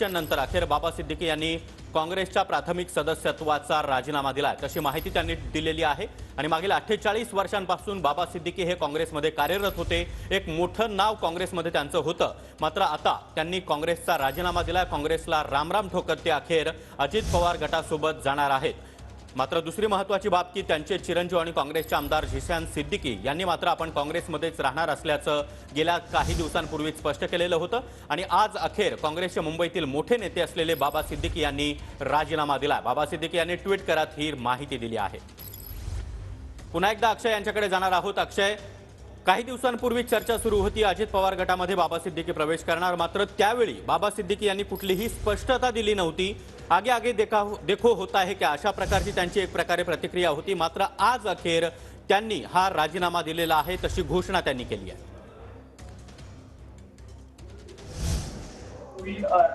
नंतर अखेर बाबा सिद्दीकी यांनी काँग्रेसच्या प्राथमिक सदस्यत्वाचा राजीनामा दिलाय, तशी माहिती त्यांनी दिलेली आहे। आणि मागील 48 वर्षांपासून बाबा सिद्दीकी हे काँग्रेसमध्ये कार्यरत होते। एक मोठं नाव काँग्रेसमध्ये त्यांचं होतं। मात्र आता त्यांनी काँग्रेसचा राजीनामा दिलाय। काँग्रेसला रामराम ठोकत ते अखेर अजित पवार गटासोबत जाणार आहेत। मात्र दुसरी महत्त्वाची बाब की त्यांचे चिरंजीव आणि काँग्रेसचे आमदार झिशान सिद्दीकी यांनी मात्र आपण काँग्रेसमध्येच राहणार असल्याचं गेल्या काही दिवसांपूर्वी स्पष्ट केलेलं होतं। आणि आज अखेर काँग्रेसचे मुंबईतील मोठे नेते असलेले बाबा सिद्दीकी यांनी राजीनामा दिला। बाबा सिद्दीकी यांनी ट्विट करत ही माहिती दिली आहे। पुन्हा एकदा अक्षय यांच्याकडे जाणार आहोत। अक्षय, काही दिवसांपूर्वी चर्चा सुरू होती अजित पवार गटामध्ये बाबा सिद्दीकी प्रवेश करणार, मात्र त्यावेळी बाबा सिद्दीकी यांनी कुठलीही स्पष्टता दिली नव्हती। आगे आगे देखो होता है क्या, अशा प्रकारची त्यांची एक प्रकारे प्रतिक्रिया होती। मात्र आज अखेर त्यांनी हा राजीनामा दिलेला आहे, तशी घोषणा त्यांनी केली आहे।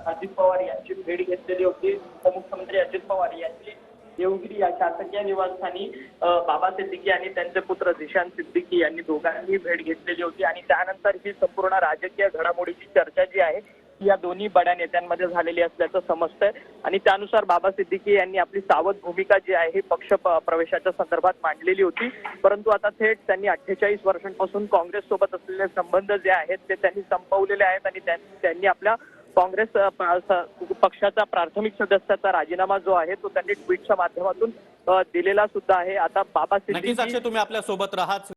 अजित पवार यांची भेट घेतलेली होती। उपमुख्यमंत्री अजित पवार यांची देवगिरी या शासकीय निवासस्थानी बाबा सिद्दीकी आणि त्यांचे पुत्र झिशान सिद्दीकी यांनी दोघांनी भेट घेतलेली होती। आणि त्यानंतर ही संपूर्ण राजकीय घडामोडीची चर्चा जी आहे ती या दोन्ही बड्या नेत्यांमध्ये झालेली असल्याचं समजतंय। आणि त्यानुसार बाबा सिद्दीकी यांनी आपली सावध भूमिका जी आहे पक्ष प्रवेशाच्या संदर्भात मांडलेली होती। परंतु आता थेट त्यांनी 48 वर्षांपासून काँग्रेस सोबत असलेले संबंध जे आहेत ते त्यांनी संपवलेले आहेत आणि त्यांनी आपल्या काँग्रेस पक्षाचा प्राथमिक सदस्याचा राजीनामा जो आहे तो त्यांनी ट्विटच्या माध्यमातून दिलेला सुद्धा आहे। आता बाबा सिद्दीकी नक्कीच अक्षय, तुम्ही आपल्या सोबत राहा।